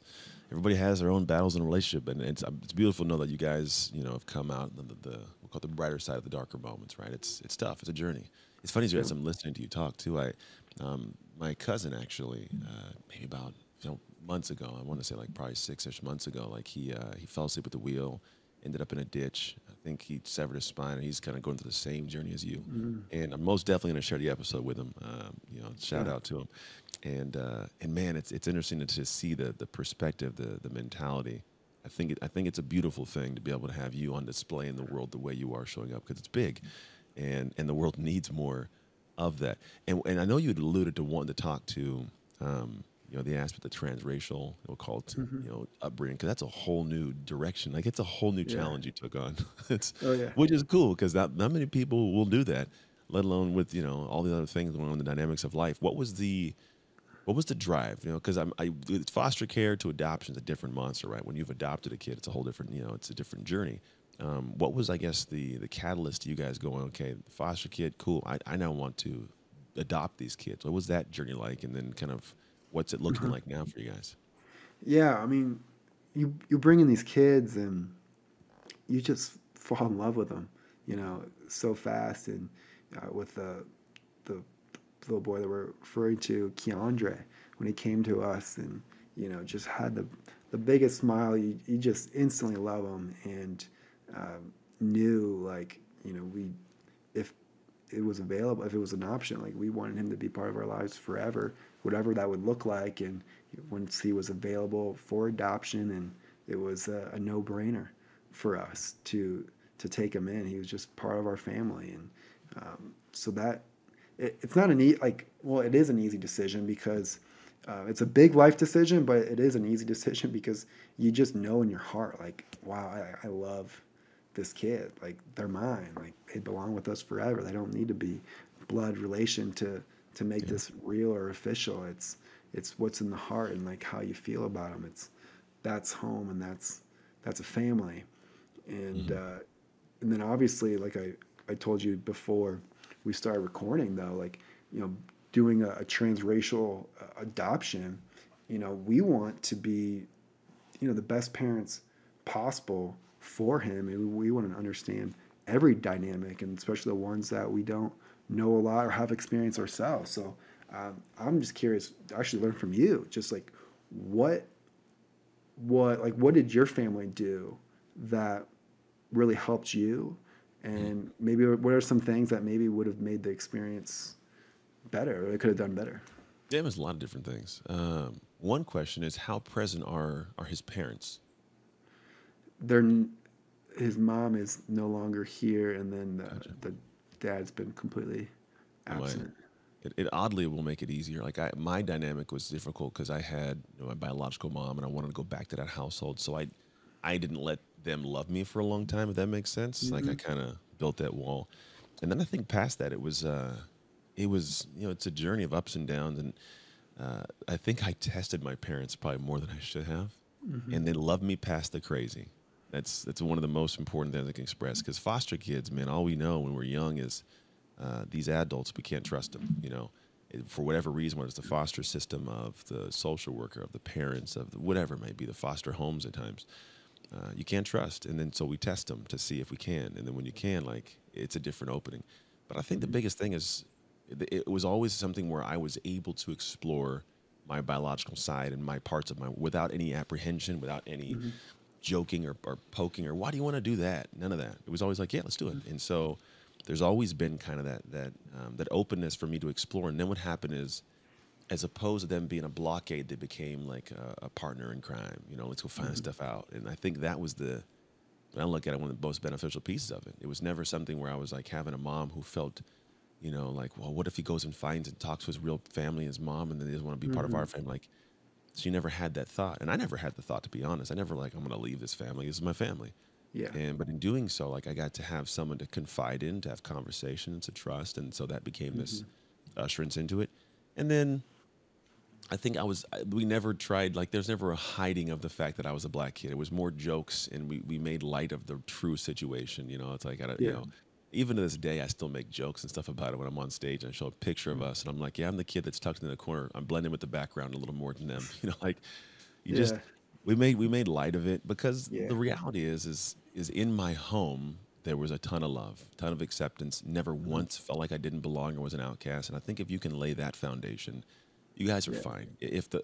everybody has their own battles in a relationship, and it's beautiful to know that you guys have come out the we'll call it the brighter side of the darker moments, right? It's tough. It's a journey. It's funny as I'm listening to you talk too. My cousin actually maybe about months ago. I want to say like probably 6-ish months ago. Like he fell asleep at the wheel, ended up in a ditch. I think he severed his spine, and he's kind of going through the same journey as you. Mm, And I'm most definitely going to share the episode with him. Shout yeah. out to him. And man, it's interesting to just see the perspective, the mentality. I think it's a beautiful thing to be able to have you on display in the world the way you are showing up because it's big, and the world needs more of that. And I know you had alluded to wanting to talk to, the aspect of transracial, we'll call it, Hmm. upbringing, because that's a whole new direction. Like it's a whole new Yeah. challenge you took on. it's Oh yeah. Which is cool because not many people will do that, let alone with all the other things going on in the dynamics of life. What was the drive? Because it's foster care to adoption is a different monster, right? When you've adopted a kid, it's a whole different, it's a different journey. What was, I guess, the catalyst to you guys going, okay, foster kid, cool. I now want to adopt these kids. What was that journey like? And then kind of what's it looking Uh-huh. like now for you guys? Yeah. I mean, you bring in these kids and you just fall in love with them, so fast. And with the little boy that we're referring to, Keandre, when he came to us and just had the biggest smile, you just instantly love him and knew like we if it was available, if it was an option, like we wanted him to be part of our lives forever, whatever that would look like. And once he was available for adoption, and it was a no-brainer for us to take him in. He was just part of our family, and so that it's not it is an easy decision because it's a big life decision, but it is an easy decision because you just know in your heart, like, wow, I love this kid. Like they're mine. Like they belong with us forever. They don't need to be blood relation to make Yeah. this real or official. It's what's in the heart and like how you feel about them. That's home and that's a family. And Hmm. uh, and then obviously, like I told you before we started recording, though, like doing a transracial adoption, we want to be the best parents possible for him, and we want to understand every dynamic, and especially the ones that we don't know a lot or have experience ourselves. So I'm just curious to actually learn from you, just like what what did your family do that really helped you, Hmm. and maybe what are some things that maybe would have made the experience better or they could have done better. Damn, there's a lot of different things. One question is how present are his parents? They're His mom is no longer here, and then Gotcha. the dad's been completely Yeah, absent. it oddly will make it easier. Like my dynamic was difficult because I had my biological mom, and I wanted to go back to that household. So I didn't let them love me for a long time. If that makes sense. Like I Hmm. kind of built that wall, and then I think past that it was it's a journey of ups and downs, and I think I tested my parents probably more than I should have, Hmm. and they loved me past the crazy. That's one of the most important things I can express because foster kids, man, all we know when we're young is these adults, we can't trust them, for whatever reason, whether it's the foster system of the social worker, of the parents, of whatever it may be, the foster homes at times, you can't trust. And then so we test them to see if we can. And then when you can, like, it's a different opening. But I think the Hmm. biggest thing is it was always something where I was able to explore my biological side and my parts of my without any apprehension, without any Hmm. joking or poking or why do you want to do that? None of that. It was always like, yeah, let's do it. And so there's always been kind of that openness for me to explore. And then what happened is, as opposed to them being a blockade, they became like a partner in crime. Let's go find this Hmm. stuff out. And I think that was when I look at it, one of the most beneficial pieces of it. It was never something where I was like having a mom who felt, like, well, what if he goes and finds and talks to his real family, his mom, and then he doesn't want to be part of Hmm. our family? Like, she never had that thought, and I never had the thought, to be honest. I never like I'm gonna leave this family. This is my family, Yeah. and but in doing so, like I got to have someone to confide in, to have conversations, to trust, and so that became this Hmm. usherance into it. And then I think we never tried, like, there's never a hiding of the fact that I was a black kid. It was more jokes, and we made light of the true situation. It's like, Yeah. even to this day, I still make jokes and stuff about it when I'm on stage and I show a picture of us, and I'm like, yeah, I'm the kid that's tucked in the corner. I'm blending with the background a little more than them. Like, you just, Yeah. we made light of it because Yeah. the reality is in my home, there was a ton of love, ton of acceptance. Never Hmm. once felt like I didn't belong or was an outcast. And I think if you can lay that foundation, you guys are Yeah. fine. If the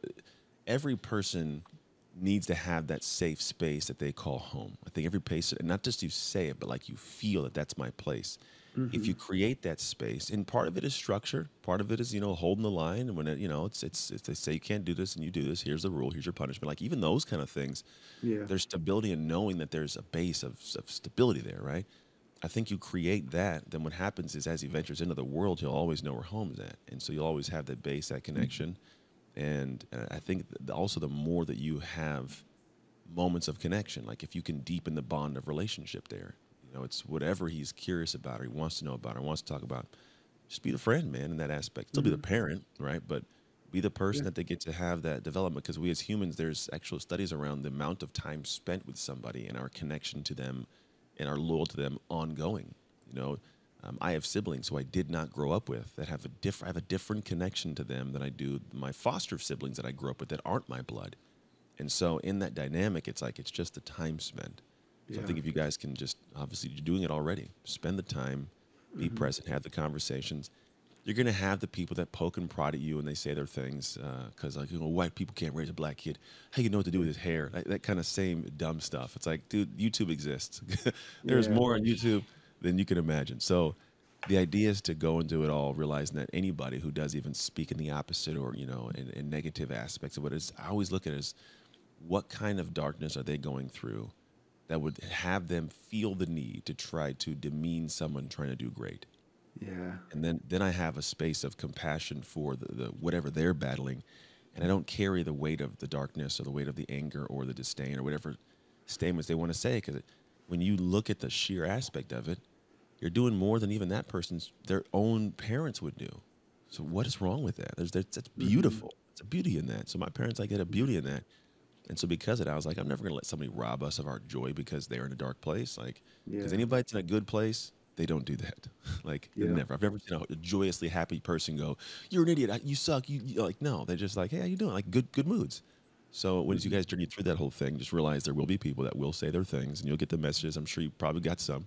every person needs to have that safe space that they call home. I think every person, and not just you say it, but like you feel that that's my place. If Mm-hmm. you create that space, and part of it is structure, part of it is holding the line, and when it's they say you can't do this and you do this. Here's the rule. Here's your punishment. Like even those kind of things, Yeah. there's stability in knowing that there's a base of stability there, right? I think you create that, then what happens is as he ventures into the world, he'll always know where home is at. And so you'll always have that base, that connection. And I think also the more that you have moments of connection, like if you can deepen the bond of relationship there, it's whatever he's curious about or he wants to know about or wants to talk about, just be the friend, man, in that aspect. Still be the Mm-hmm. parent, right? But be the person Yeah. that they get to have that development because we as humans, there's actual studies around the amount of time spent with somebody and our connection to them and our loyal to them ongoing. You know, I have siblings who I did not grow up with that have I have a different connection to them than I do my foster siblings that I grew up with that aren't my blood. And so in that dynamic, it's like it's just the time spent. So I Yeah. think if you guys can just obviously you're doing it already, spend the time, be Mm-hmm. present, have the conversations. You're gonna have the people that poke and prod at you and they say their things because like white people can't raise a black kid. How you know what to do with his hair? That kind of same dumb stuff. It's like, dude, YouTube exists. There's Yeah. more on YouTube than you can imagine. So the idea is to go and do it all, realizing that anybody who does even speak in the opposite or in negative aspects of what it is, I always look at it as what kind of darkness are they going through that would have them feel the need to try to demean someone trying to do great. Yeah. And then I have a space of compassion for the whatever they're battling, and I don't carry the weight of the darkness or the weight of the anger or the disdain or whatever statements they want to say. Because when you look at the sheer aspect of it, you're doing more than even that person's their own parents would do. So what is wrong with that? That's Mm-hmm. beautiful. It's a beauty in that. So my parents, I get a beauty in that. And so because of that, I was like, I'm never going to let somebody rob us of our joy because they're in a dark place. Like, because Yeah. anybody's in a good place, they don't do that. Like, they Yeah. never. I've never seen a joyously happy person go, "You're an idiot. You suck." Like, no, they're just like, "Hey, how you doing?" Like, good moods. So when you Mm-hmm. guys journey through that whole thing, just realize there will be people that will say their things, and you'll get the messages. I'm sure you probably got some.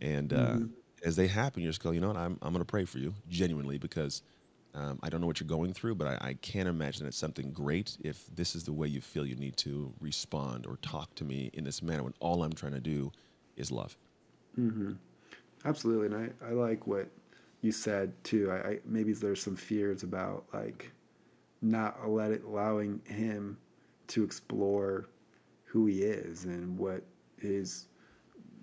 And Mm-hmm. as they happen, you just go, you know what? I'm going to pray for you genuinely because I don't know what you're going through, but I can't imagine it's something great if this is the way you feel you need to respond or talk to me in this manner when all I'm trying to do is love. Mm-hmm. Absolutely. And I like what you said too. I maybe there's some fears about like allowing him to explore who he is and what his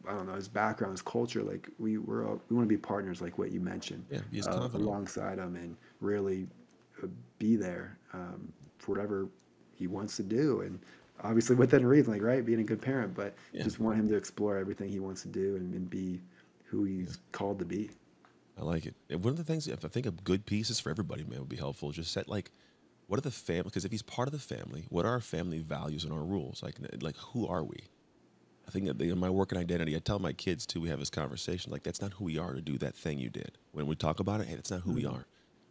I don't know his background, his culture. Like we want to be partners, like what you mentioned, Yeah, be as confident. alongside him and really be there for whatever he wants to do, and obviously within reason, like right, being a good parent, but Yeah, just want him to explore everything he wants to do and be who yeah, he's called to be. I like it. And one of the things, if I think of good pieces for everybody, man, would be helpful. Just set like, what are the family? Because if he's part of the family, what are our family values and our rules? Like who are we? I think that in my work and identity, I tell my kids too. We have this conversation. Like that's not who we are to do that thing you did. When we talk about it, hey, that's not who we Mm-hmm. are.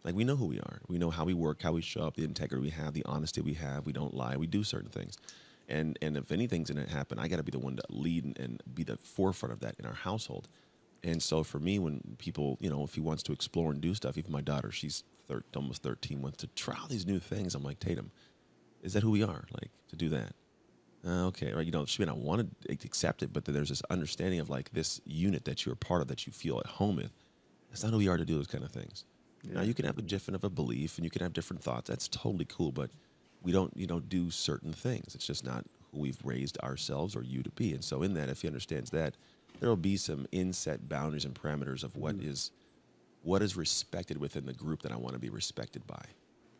Like we know who we are. We know how we work, how we show up, the integrity we have, the honesty we have. We don't lie. We do certain things. And if anything's going to happen, I got to be the one to lead and be the forefront of that in our household. And so for me, when people, if he wants to explore and do stuff, even my daughter, she's almost 13, wants to try all these new things. I'm like, Tatum, is that who we are? Like to do that? Okay, right. She may not want to accept it, but then there's this understanding of like this unit that you're a part of that you feel at home with. That's not who we are to do those kind of things. Now Yeah. you can have a different of a belief and you can have different thoughts. That's totally cool, but we don't, do certain things. It's just not who we've raised ourselves or you to be. And so in that, if he understands that, there will be some inset boundaries and parameters of Mm-hmm. what is respected within the group that I want to be respected by.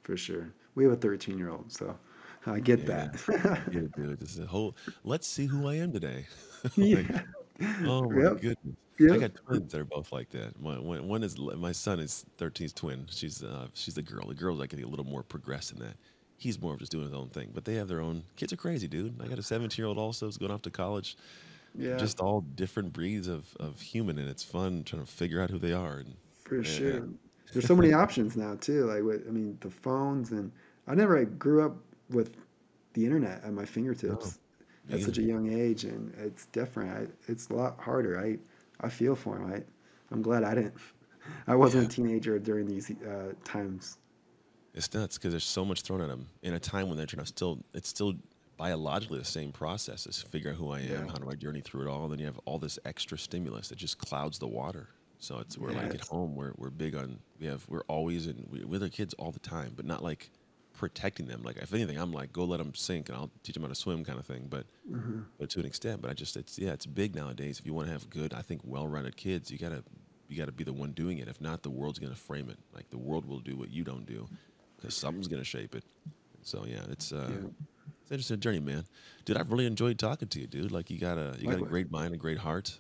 For sure. We have a 13-year-old, so I get Yeah, that. I get it, dude. This is a whole. Let's see who I am today. Like, Yeah. oh my Yep. goodness. I Yep. got twins that are both like that. One is my son is 13's twin. She's the girl. The girl's like a little more progressed in that. He's more of just doing his own thing. But they have their own kids are crazy, dude. I got a 17-year-old also who's going off to college. Yeah. Just all different breeds of human and it's fun trying to figure out who they are. And For yeah. sure. There's so many options now too. Like I mean, the phones and I never grew up with the internet at my No, fingertips me at such either. a young age, and it's different. It's a lot harder. I feel for him. I'm glad I didn't. I wasn't Yeah. a teenager during these times. It's nuts because there's so much thrown at them in a time when they're trying to it's still biologically the same process as figure out who I am, Yeah. how do I journey through it all. And then you have all this extra stimulus that just clouds the water. So we're like at Yes. home, we're big on, we're always with our kids all the time, but not like protecting them. Like if anything, I'm like, go let them sink and I'll teach them how to swim kind of thing. But to an extent, but it's big nowadays. If you want to have good, I think well-rounded kids, you gotta be the one doing it. If not, the world's gonna frame it. Like the world will do what you don't do because something's gonna shape it. So yeah, it's Yeah. it's an interesting journey, man. Dude, I've really enjoyed talking to you, dude. Like you got a Likewise. great mind, a great heart.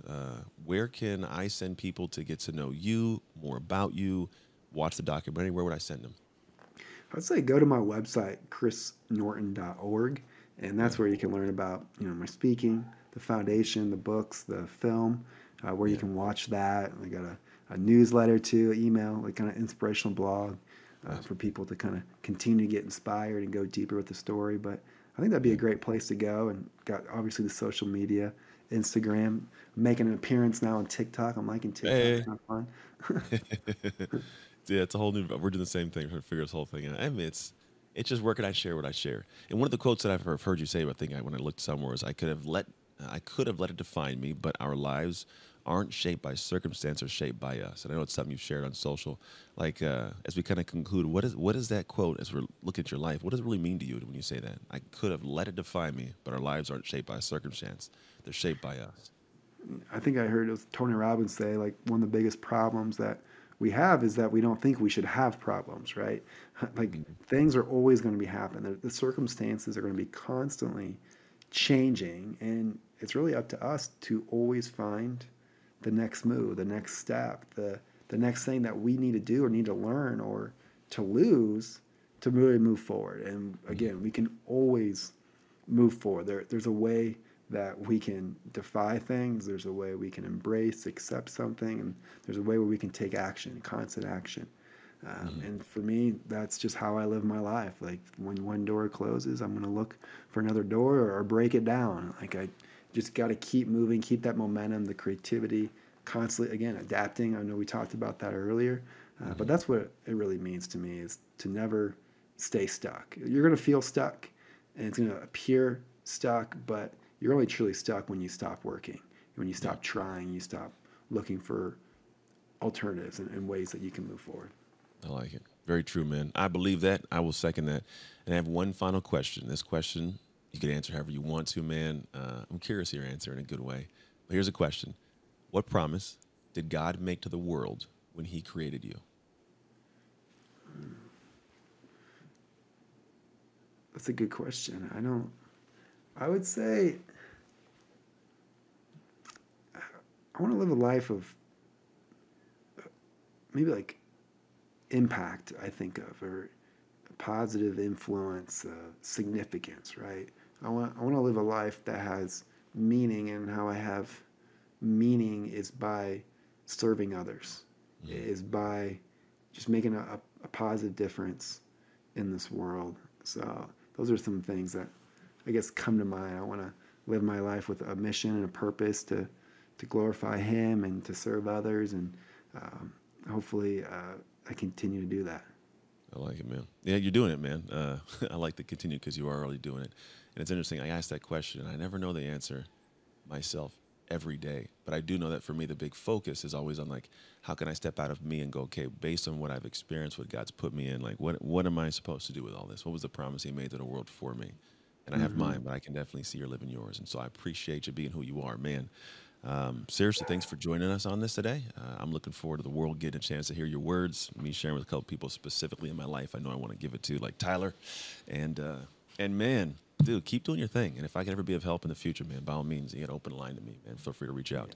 Where can I send people to get to know you, more about you, watch the documentary? Where would I send them? I'd say go to my website, chrisnorton.org, and Yeah, that's where you can learn about, my speaking, the foundation, the books, the film, where you yeah, can watch that. I got a newsletter too, email, like kind of inspirational blog nice. for people to kind of continue to get inspired and go deeper with the story. But I think that'd be Yeah. a great place to go. And got obviously the social media, Instagram, making an appearance now on TikTok. I'm liking TikTok. It's Hey. kind of fun. Yeah, it's a whole new. We're doing the same thing, trying to figure this whole thing out. I mean, it's just working. I share what I share. And one of the quotes that I've heard you say, I think when I looked somewhere, is I could have let it define me, but our lives aren't shaped by circumstance or shaped by us. And I know it's something you've shared on social. Like as we kind of conclude, what is that quote as we're looking at your life? What does it really mean to you when you say that? I could have let it define me, but our lives aren't shaped by circumstance. They're shaped by us. I think I heard it was Tony Robbins say, like, one of the biggest problems that we have is that we don't think we should have problems, right? Like, Mhm. things are always going to be happening. The circumstances are going to be constantly changing, and it's really up to us to always find the next move, the next step, the next thing that we need to do or need to learn or to lose to really move forward. And Mhm. again, we can always move forward. There's a way that we can defy things. There's a way we can embrace, accept something, and there's a way where we can take action, constant action. Mhm. And for me, that's just how I live my life. Like when one door closes, I'm going to look for another door or break it down. Like I just got to keep moving, keep that momentum, the creativity, constantly, again, adapting. I know we talked about that earlier, but Mhm. that's what it really means to me is to never stay stuck. You're going to feel stuck and it's going to appear stuck, but you're only truly stuck when you stop working, when you Yeah. stop trying, you stop looking for alternatives and ways that you can move forward. I like it. Very true, man. I believe that. I will second that. And I have one final question. This question, you can answer however you want to, man. I'm curious of your answer in a good way. But here's a question. What promise did God make to the world when he created you? That's a good question. I would say I want to live a life of maybe like impact, I think of, or positive influence, significance, right? I want to live a life that has meaning, and how I have meaning is by serving others, Mm, is by just making a positive difference in this world. So those are some things that I guess come to mind. I want to live my life with a mission and a purpose to glorify Him and to serve others, and um, hopefully I continue to do that. I like it, man. Yeah, you're doing it, man. I like to continue because you are already doing it. And it's interesting. I asked that question, and I never know the answer myself every day. But I do know that for me, the big focus is always on like, how can I step out of me and go, okay, based on what I've experienced, what God's put me in, like, what am I supposed to do with all this? What was the promise He made to the world for me? And I have Hmm. mine, but I can definitely see you're living yours. And so I appreciate you being who you are, man. Seriously, thanks for joining us on this today. I'm looking forward to the world getting a chance to hear your words, me sharing with a couple people specifically in my life. I know I want to give it to, like Tyler, and uh, and man, dude, keep doing your thing. And if I can ever be of help in the future, man, by all means, you got to open a line to me, man. Feel free to reach out.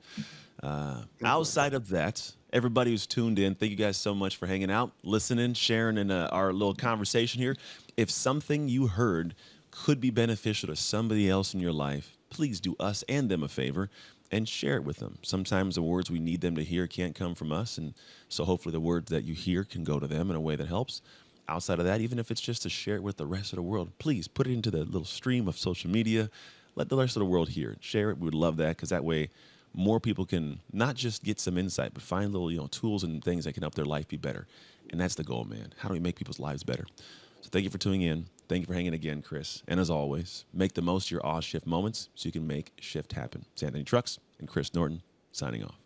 Likewise. Outside of that, everybody who's tuned in, thank you guys so much for hanging out, listening, sharing in our little conversation here. If something you heard could be beneficial to somebody else in your life, please do us and them a favor and share it with them. Sometimes the words we need them to hear can't come from us, and so hopefully the words that you hear can go to them in a way that helps. Outside of that, even if it's just to share it with the rest of the world, please put it into the little stream of social media. Let the rest of the world hear it. Share it. We would love that because that way more people can not just get some insight, but find little, tools and things that can help their life be better. And that's the goal, man. How do we make people's lives better? So thank you for tuning in. Thank you for hanging again, Chris. And as always, make the most of your Oz Shift moments so you can make shift happen. It's Anthony Trucks and Chris Norton signing off.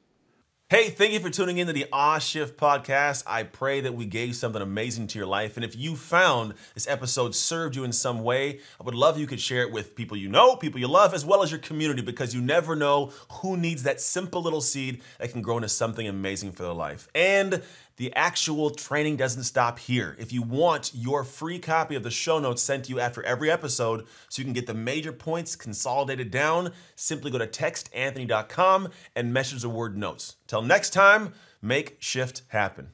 Hey, thank you for tuning in to the Oz Shift podcast. I pray that we gave something amazing to your life. And if you found this episode served you in some way, I would love if you could share it with people you know, people you love, as well as your community, because you never know who needs that simple little seed that can grow into something amazing for their life. And the actual training doesn't stop here. If you want your free copy of the show notes sent to you after every episode so you can get the major points consolidated down, simply go to textanthony.com and message the word notes. Till next time, make shift happen.